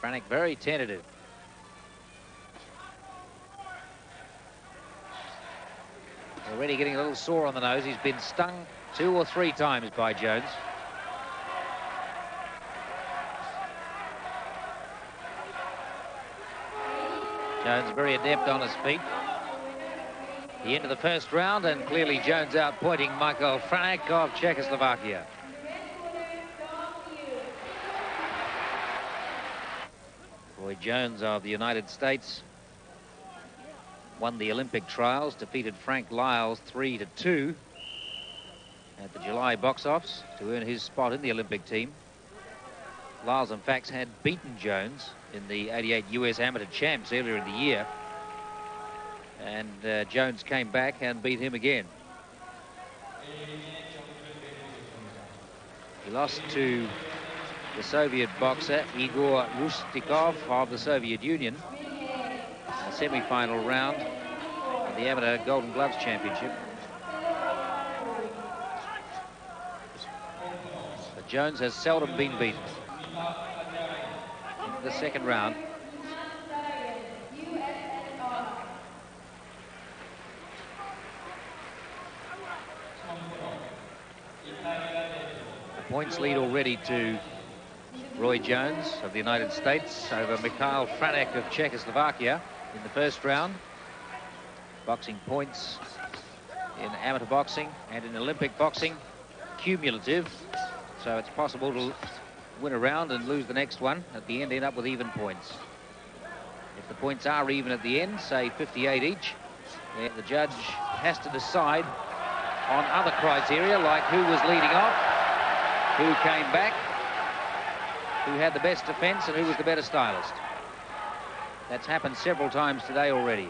Franek very tentative. Already getting a little sore on the nose. He's been stung 2 or 3 times by Jones. Jones very adept on his feet. The end of the first round, and clearly Jones outpointing Michael Franek of Czechoslovakia. Roy Jones of the United States won the Olympic trials, defeated Frank Lyles 3-2 at the July box office to earn his spot in the Olympic team. Lyles, in fact, had beaten Jones in the '88 US Amateur Champs earlier in the year. And Jones came back and beat him again. He lost to the Soviet boxer Igor Rustikov of the Soviet Union in the semi-final round of the Amateur Golden Gloves Championship. But Jones has seldom been beaten. In the second round. The points lead already to Roy Jones of the United States over Mikhail Franek of Czechoslovakia in the first round. Boxing points in amateur boxing and in Olympic boxing cumulative, so it's possible to win a round and lose the next one. At the end, end up with even points. If the points are even at the end, say 58 each, then the judge has to decide on other criteria, like who was leading off, who came back, who had the best defense, and who was the better stylist. That's happened several times today already.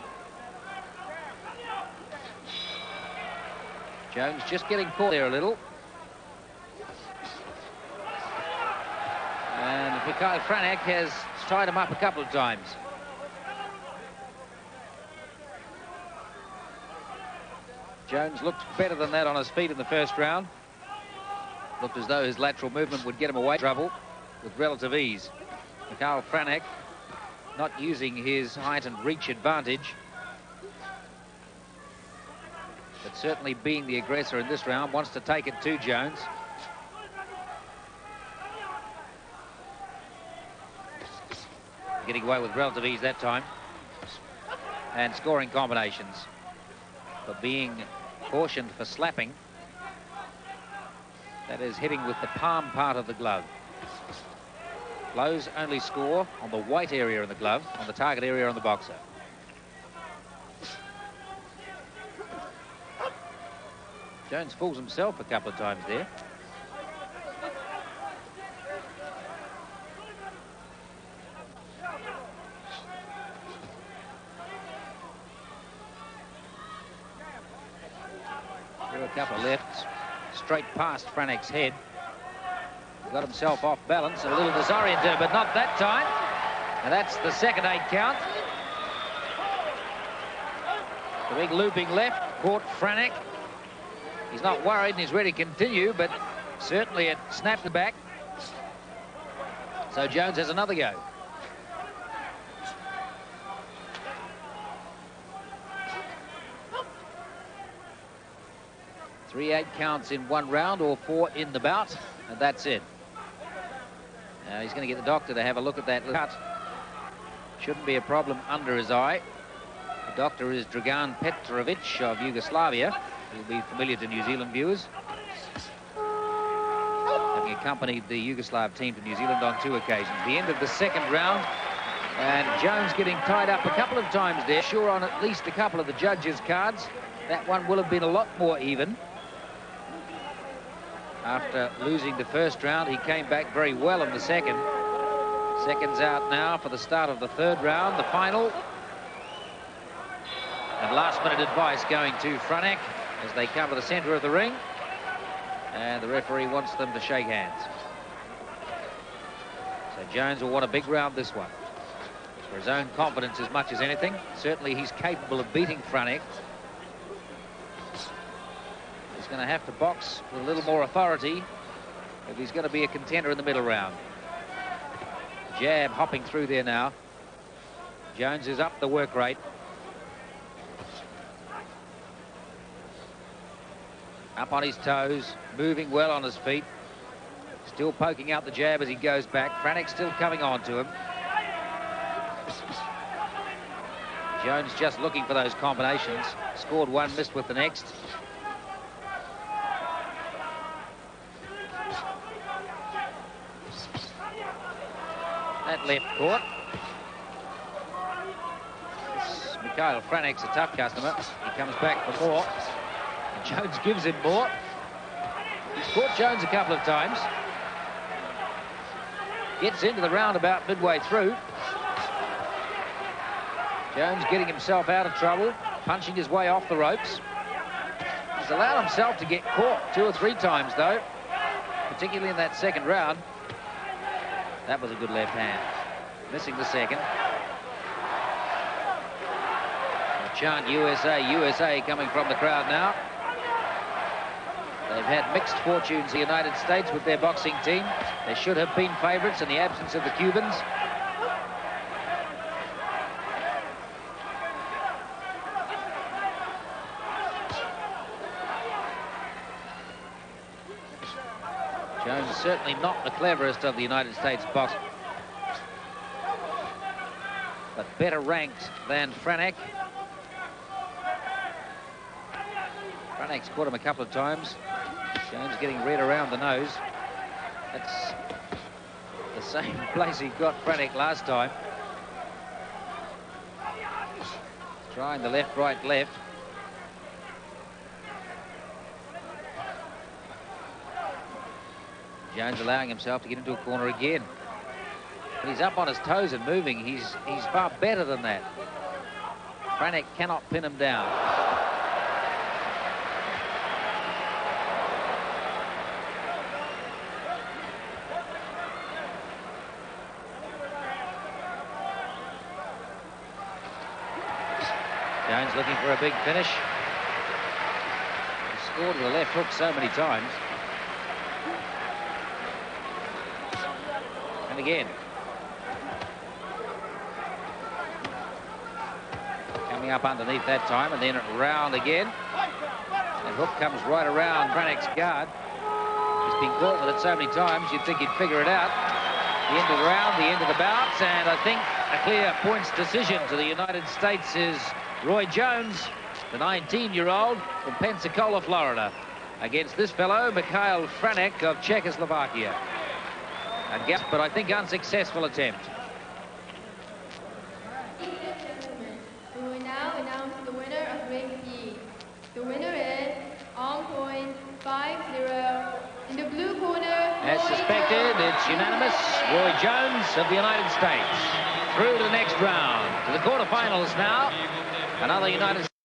Jones just getting caught there a little. And Mikhail Franek has tied him up a couple of times. Jones looked better than that on his feet in the first round. Looked as though his lateral movement would get him away from trouble with relative ease. Mikhail Franek not using his height and reach advantage, but certainly being the aggressor in this round, wants to take it to Jones. Getting away with relative ease that time, and scoring combinations, but being cautioned for slapping. That is hitting with the palm part of the glove. Blows only score on the white area in the glove, on the target area on the boxer. Jones fools himself a couple of times there. Threw a couple of lefts straight past Franek's head. He got himself off balance, a little disoriented, but not that time. And that's the second 8 count. The big looping left caught Franek. He's not worried and he's ready to continue, but certainly it snapped the back. So Jones has another go. Three 8 counts in one round, or 4 in the bout, and that's it. Now he's going to get the doctor to have a look at that cut. Shouldn't be a problem under his eye. The doctor is Dragan Petrovic of Yugoslavia. He'll be familiar to New Zealand viewers, having accompanied the Yugoslav team to New Zealand on 2 occasions. The end of the second round, and Jones getting tied up a couple of times there. Sure, on at least a couple of the judges' cards, that one will have been a lot more even. After losing the first round, he came back very well in the second. Seconds out now for the start of the third round, the final. And last-minute advice going to Franek as they come to the centre of the ring. And the referee wants them to shake hands. So Jones will want a big round this one. For his own confidence as much as anything. Certainly he's capable of beating Franek. He's going to have to box with a little more authority if he's going to be a contender in the middle round. jab hopping through there now. Jones is up the work rate. Up on his toes, moving well on his feet. Still poking out the jab as he goes back. Franek still coming on to him. Jones just looking for those combinations. Scored one, missed with the next. That left caught. Mikhail Franek's a tough customer. He comes back for more. Jones gives him more. He's caught Jones a couple of times. Gets into the round about midway through. Jones getting himself out of trouble, punching his way off the ropes. He's allowed himself to get caught 2 or 3 times, though, particularly in that second round. That was a good left hand. Missing the second. The chant USA, USA coming from the crowd now. They've had mixed fortunes, the United States, with their boxing team. They should have been favourites in the absence of the Cubans. Jones is certainly not the cleverest of the United States boxers, but better ranked than Franek. Franek's caught him a couple of times. Jones getting red around the nose. That's the same place he got Franek last time. Trying the left, right, left. Jones allowing himself to get into a corner again. But he's up on his toes and moving. He's far better than that. Franek cannot pin him down. Jones looking for a big finish. He scored with a left hook so many times. And again. Coming up underneath that time, and then round again. And hook comes right around Franek's guard. He's been caught with it so many times, you'd think he'd figure it out. The end of the round, the end of the bout, and I think a clear points decision to the United States is Roy Jones, the 19-year-old from Pensacola, Florida, against this fellow, Mikhail Franek of Czechoslovakia. A gap, but I think unsuccessful attempt. We will now announce the winner of ring E. The winner is on point 5-0. In the blue corner, as suspected, it's unanimous. Roy Jones of the United States through to the next round, to the quarterfinals now. Another United States.